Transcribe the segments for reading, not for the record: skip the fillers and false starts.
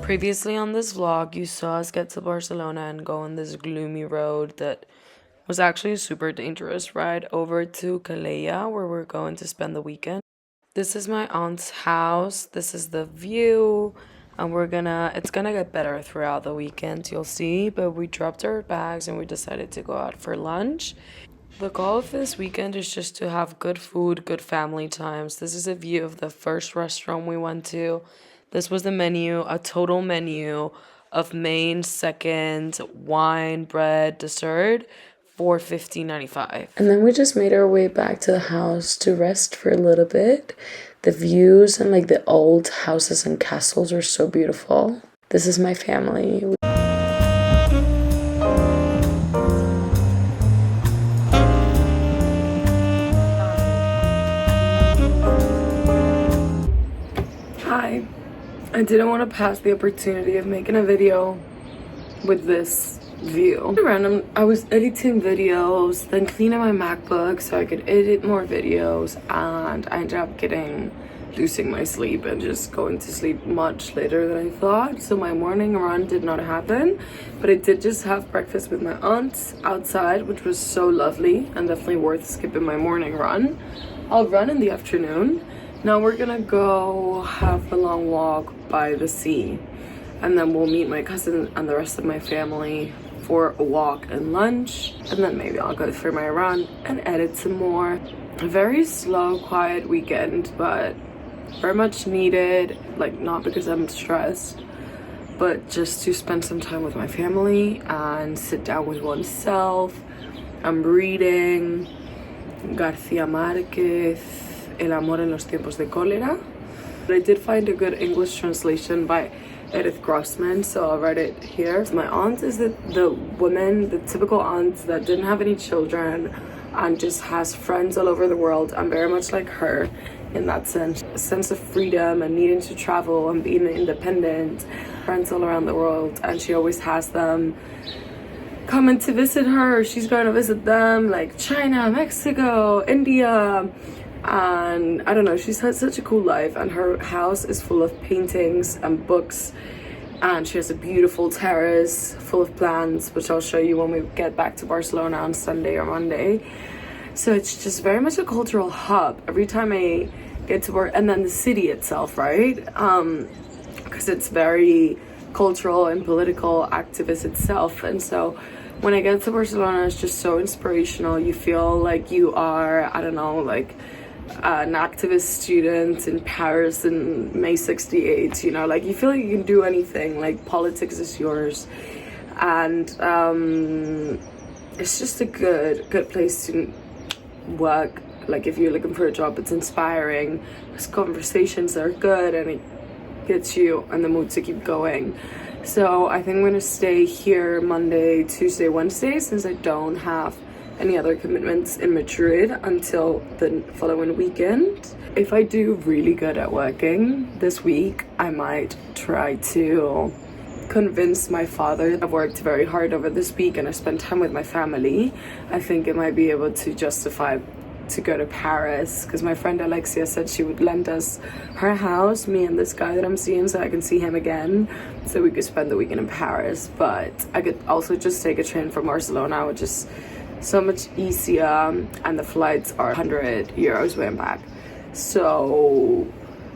Previously on this vlog, you saw us get to Barcelona and go on this gloomy road that was actually a super dangerous ride over to Calella, where we're going to spend the weekend. This is my aunt's house. This is the view. And it's gonna get better throughout the weekend, you'll see. But we dropped our bags and we decided to go out for lunch. The goal of this weekend is just to have good food, good family times. This is a view of the first restaurant we went to. This was the menu, a total menu of main, second, wine, bread, dessert for $15.95. And then we just made our way back to the house to rest for a little bit. The views and like the old houses and castles are so beautiful. This is my family. Hi. I didn't want to pass the opportunity of making a video with this view. I was editing videos, then cleaning my MacBook so I could edit more videos, and I ended up losing my sleep and just going to sleep much later than I thought. So my morning run did not happen, but I did just have breakfast with my aunts outside, which was so lovely and definitely worth skipping my morning run. I'll run in the afternoon. Now we're gonna go have a long walk by the sea, and then we'll meet my cousin and the rest of my family for a walk and lunch, and then maybe I'll go for my run and edit some more. A very slow, quiet weekend, but very much needed, like not because I'm stressed, but just to spend some time with my family and sit down with oneself. I'm reading García Márquez, El amor en los tiempos de cólera. I did find a good English translation by Edith Grossman, so I'll write it here. My aunt is the woman, the typical aunt that didn't have any children and just has friends all over the world. I'm very much like her in that sense. A sense of freedom and needing to travel and being independent. Friends all around the world, and she always has them coming to visit her, or she's going to visit them, like China, Mexico, India. And I don't know, she's had such a cool life, and her house is full of paintings and books, and she has a beautiful terrace full of plants, which I'll show you when we get back to Barcelona on Sunday or Monday. So it's just very much a cultural hub every time I get to work, and then the city itself, right? Because it's very cultural and political activist itself. And so when I get to Barcelona, it's just so inspirational. You feel like you are, I don't know, like an activist student in Paris in May 68, you know, like you feel like you can do anything, like politics is yours. And it's just a good place to work. Like if you're looking for a job, it's inspiring. There's conversations that are good, and it gets you in the mood to keep going. So I think I'm gonna stay here Monday, Tuesday, Wednesday, since I don't have any other commitments in Madrid until the following weekend. If I do really good at working this week, I might try to convince my father. I've worked very hard over this week and I spent time with my family. I think I might be able to justify to go to Paris, because my friend Alexia said she would lend us her house, me and this guy that I'm seeing, so I can see him again, so we could spend the weekend in Paris. But I could also just take a train from Barcelona, which is so much easier, and the flights are 100 euros way and back. So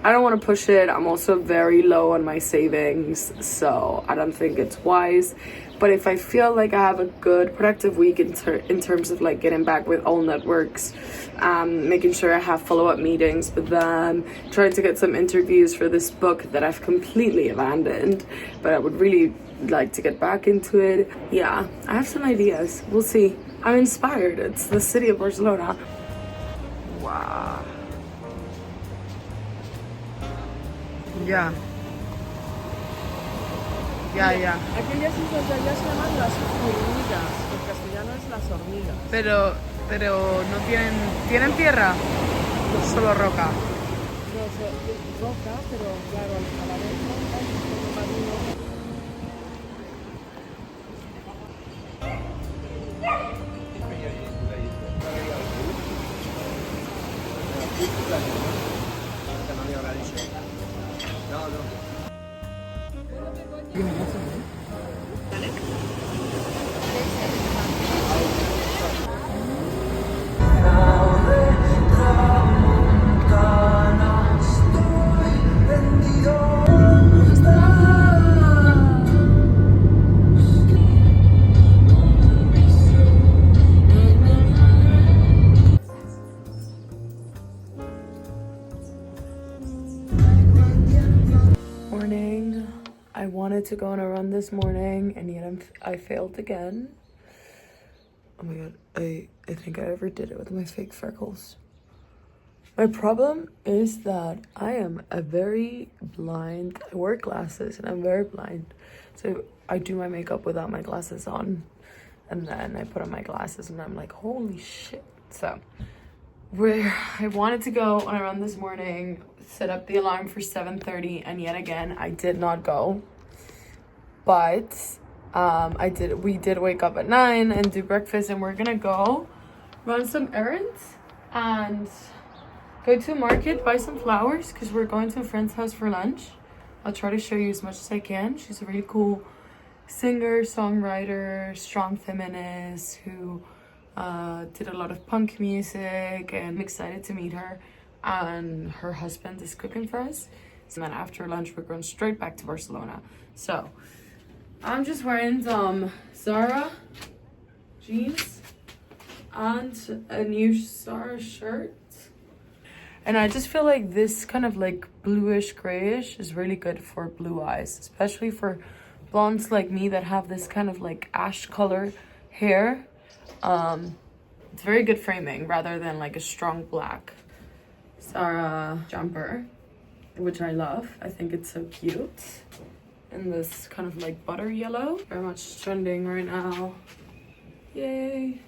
I don't want to push it. I'm also very low on my savings, so I don't think it's wise. But if I feel like I have a good productive week in terms of like getting back with all networks, making sure I have follow-up meetings with them, trying to get some interviews for this book that I've completely abandoned, but I would really like to get back into it. Yeah, I have some ideas. We'll see. I'm inspired. It's the city of Barcelona. Wow. Yeah. Ya. Aquellas islas de allá se llaman las hormigas, en castellano es las hormigas. Pero no tienen tierra, solo roca. No, roca, pero claro, a la vez roca y todo marino. No. Morning. I wanted to go on a run this morning and yet I failed again. Oh my god, I think I overdid it with my fake freckles. My problem is that I am a very blind, I wear glasses and I'm very blind. So I do my makeup without my glasses on and then I put on my glasses and I'm like, holy shit. So I wanted to go on a run this morning, set up the alarm for 7:30 and yet again, I did not go. But we did wake up at 9 and do breakfast and we're gonna go run some errands and go to a market, buy some flowers because we're going to a friend's house for lunch. I'll try to show you as much as I can. She's a really cool singer, songwriter, strong feminist who did a lot of punk music, and I'm excited to meet her. And her husband is cooking for us. And then after lunch, we're going straight back to Barcelona. So I'm just wearing some Zara jeans and a new Zara shirt. And I just feel like this kind of like bluish grayish is really good for blue eyes, especially for blondes like me that have this kind of like ash color hair. It's very good framing rather than like a strong black Zara jumper, which I love. I think it's so cute. And this kind of like butter yellow, very much trending right now. Yay.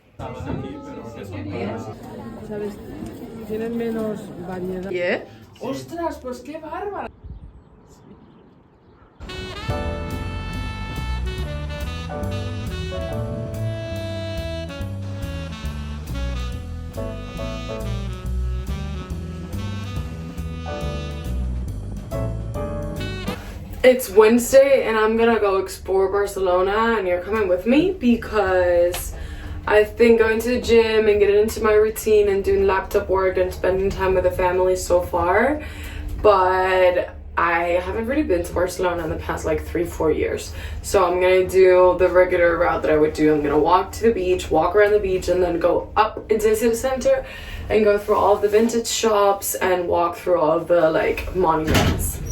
¿Sabes? Tienen menos variedad. Yeah. ¡Ostras, pues qué bárbaro! It's Wednesday and I'm gonna go explore Barcelona and you're coming with me because I've been going to the gym and getting into my routine and doing laptop work and spending time with the family so far, but I haven't really been to Barcelona in the past like 3-4 years. So I'm gonna do the regular route that I would do. I'm gonna walk to the beach, walk around the beach, and then go up into the city center and go through all of the vintage shops and walk through all of the like monuments.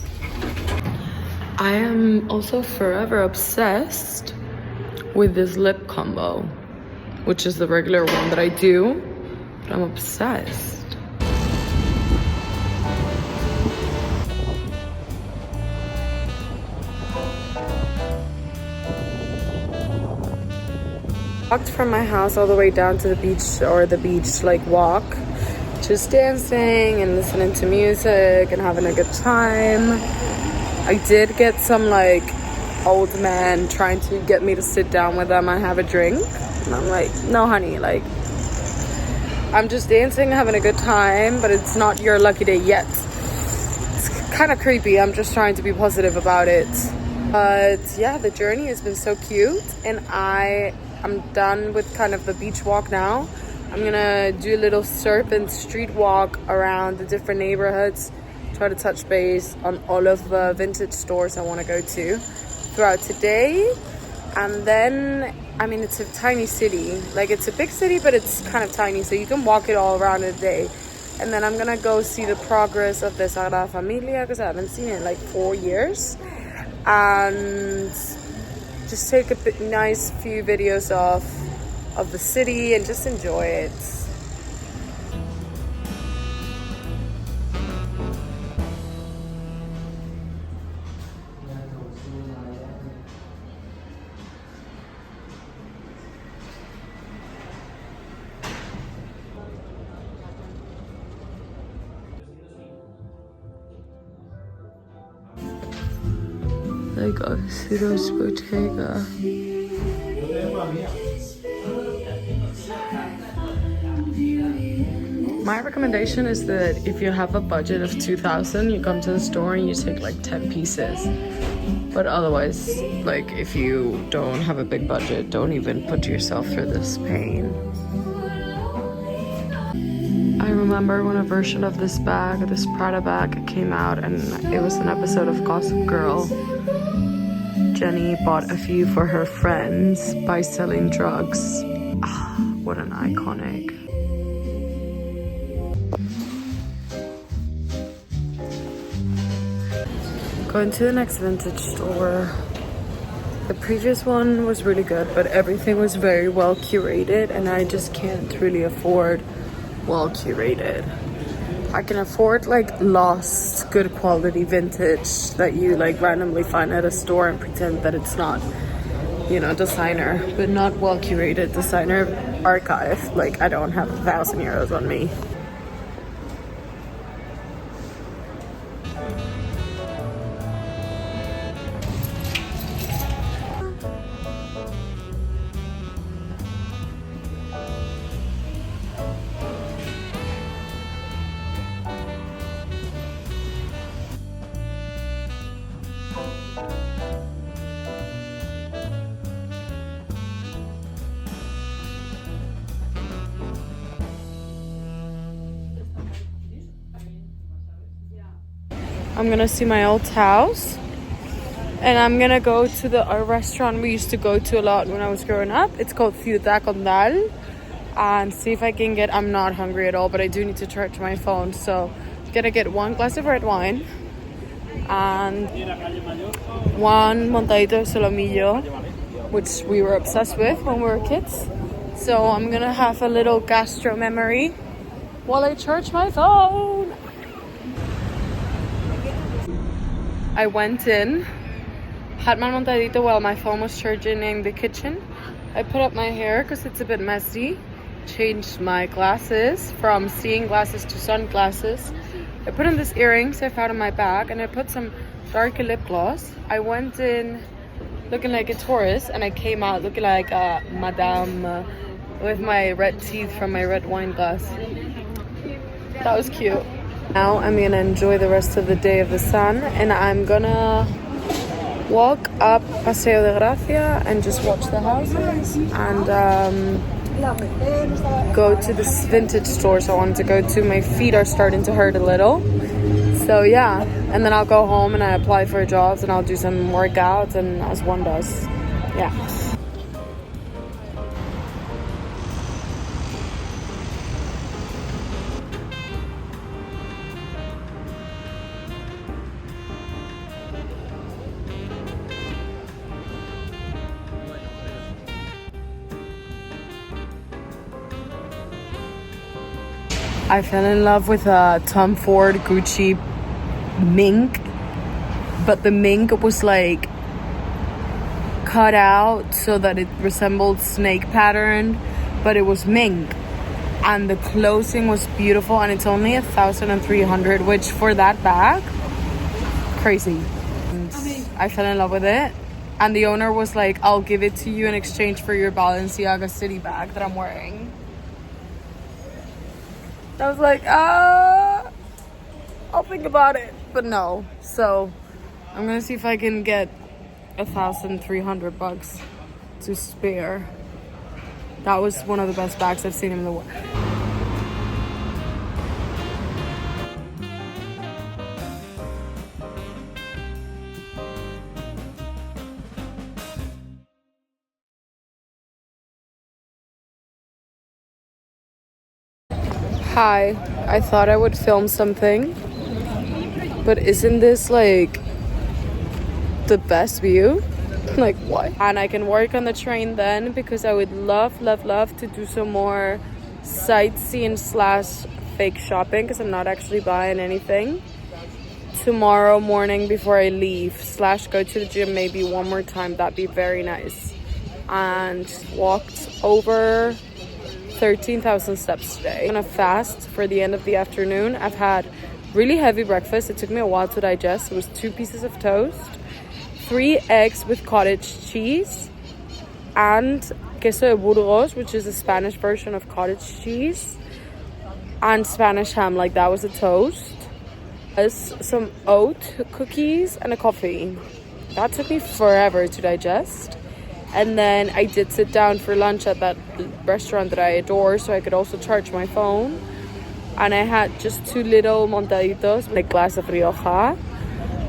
I am also forever obsessed with this lip combo, which is the regular one that I do, but I'm obsessed. Walked from my house all the way down to the beach, or the beach like walk, just dancing and listening to music and having a good time. I did get some like old man trying to get me to sit down with them and have a drink. And I'm like, no honey, like I'm just dancing, having a good time, but it's not your lucky day yet. It's kind of creepy. I'm just trying to be positive about it. But yeah, the journey has been so cute and I'm done with kind of the beach walk now. I'm gonna do a little serpent street walk around the different neighborhoods, try to touch base on all of the vintage stores I want to go to throughout today. And then, I mean, it's a tiny city. Like, it's a big city, but it's kind of tiny, so you can walk it all around in a day. And then I'm gonna go see the progress of the Sagrada Familia, because I haven't seen it in like 4 years. And just take a nice few videos of the city and just enjoy it. Like Osiris Bottega. My recommendation is that if you have a budget of 2,000, you come to the store and you take like 10 pieces. But otherwise, like if you don't have a big budget, don't even put yourself through this pain. I remember when a version of this bag, this Prada bag, came out, and it was an episode of Gossip Girl. Jenny bought a few for her friends by selling drugs. Ah, what an iconic. Going to the next vintage store. The previous one was really good, but everything was very well curated, and I just can't really afford well curated. I can afford like lost, good quality vintage that you like randomly find at a store and pretend that it's not, you know, designer, but not well curated designer archive. Like I don't have 1,000 euros on me. I'm gonna see my old house, and I'm gonna go to a restaurant we used to go to a lot when I was growing up. It's called Ciudad Condal, and see if I can get, I'm not hungry at all, but I do need to charge my phone, so I'm gonna get 1 glass of red wine and 1 montadito de solomillo, which we were obsessed with when we were kids. So I'm gonna have a little gastro memory while I charge my phone. I went in, had my montadito while my phone was charging in the kitchen. I put up my hair because it's a bit messy. Changed my glasses from seeing glasses to sunglasses. I put in these earrings I found in my bag, and I put some darker lip gloss. I went in looking like a tourist, and I came out looking like a madame with my red teeth from my red wine glass. That was cute. Now I'm gonna enjoy the rest of the day of the sun, and I'm gonna walk up Paseo de Gracia and just watch the houses and go to this vintage stores I wanted to go to. My feet are starting to hurt a little, so yeah, and then I'll go home and I apply for jobs and I'll do some workouts, and as one does. Yeah. I fell in love with a Tom Ford Gucci mink, but the mink was like cut out so that it resembled snake pattern, but it was mink, and the clothing was beautiful, and it's only 1,300, which for that bag, crazy. And I fell in love with it, and the owner was like, I'll give it to you in exchange for your Balenciaga city bag that I'm wearing. I was like, I'll think about it, but no. So I'm gonna see if I can get 1,300 bucks to spare. That was one of the best bags I've seen in the world. Hi, I thought I would film something, but isn't this like the best view? Like what? And I can work on the train then, because I would love to do some more sightseeing / fake shopping, because I'm not actually buying anything. Tomorrow morning before I leave / go to the gym maybe one more time, that'd be very nice. And walked over 13,000 steps today. I'm gonna fast for the end of the afternoon. I've had really heavy breakfast. It took me a while to digest. It was 2 pieces of toast, 3 eggs with cottage cheese, and queso de Burgos, which is a Spanish version of cottage cheese, and Spanish ham, like that was a toast. There's some oat cookies and a coffee. That took me forever to digest. And then I did sit down for lunch at that restaurant that I adore, so I could also charge my phone. And I had just 2 little montaditos, like glass of Rioja,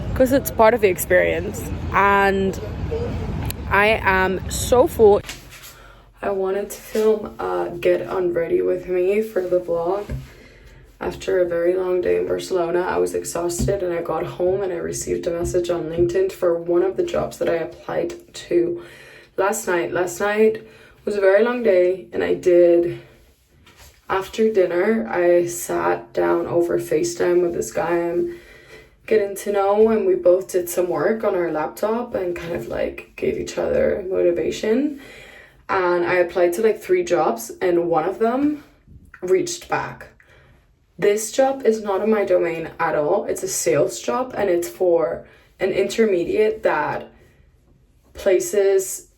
because it's part of the experience. And I am so full. I wanted to film Get Unready with me for the vlog. After a very long day in Barcelona, I was exhausted and I got home and I received a message on LinkedIn for one of the jobs that I applied to last night. Last night was a very long day, and I did, after dinner, I sat down over FaceTime with this guy I'm getting to know, and we both did some work on our laptop and kind of like gave each other motivation. And I applied to like 3 jobs, and one of them reached back. This job is not in my domain at all. It's a sales job, and it's for an intermediate that places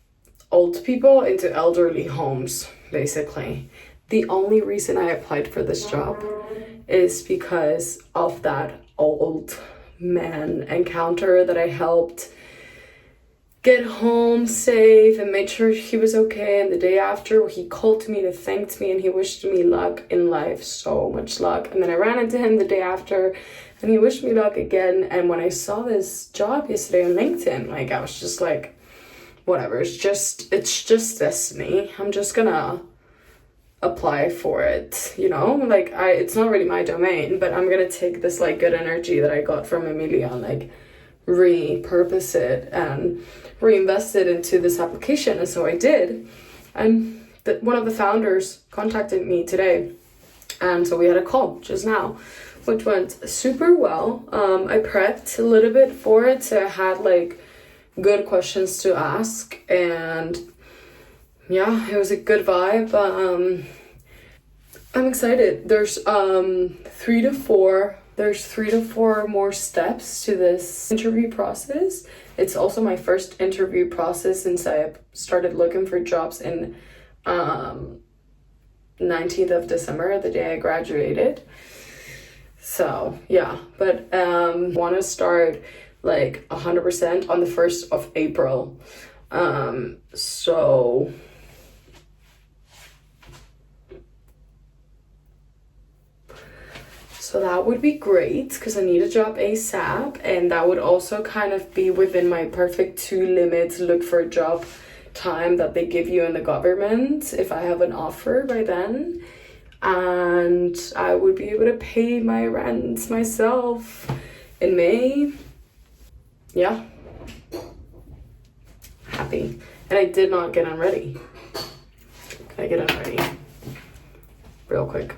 old people into elderly homes, basically. The only reason I applied for this job is because of that old man encounter that I helped get home safe and made sure he was okay. And the day after, he called me to thank me and he wished me luck in life, so much luck. And then I ran into him the day after and he wished me luck again. And when I saw this job yesterday on LinkedIn, like, I was just like, whatever, it's just destiny. I'm just gonna apply for it, you know? Like, it's not really my domain, but I'm gonna take this like good energy that I got from Emilia and like repurpose it and reinvest it into this application. And so I did, and one of the founders contacted me today, and so we had a call just now, which went super well. I prepped a little bit for it, so I had like good questions to ask, and yeah, it was a good vibe. I'm excited. There's 3 to 4 more steps to this interview process. It's also my first interview process since I started looking for jobs in 19th of December, the day I graduated. So yeah, but want to start like 100% on the 1st of April. So that would be great, because I need a job ASAP, and that would also kind of be within my perfect 2 limits look for a job time that they give you in the government if I have an offer by then. And I would be able to pay my rent myself in May. Yeah. Happy. And I did not get unready. Can I get unready? Real quick.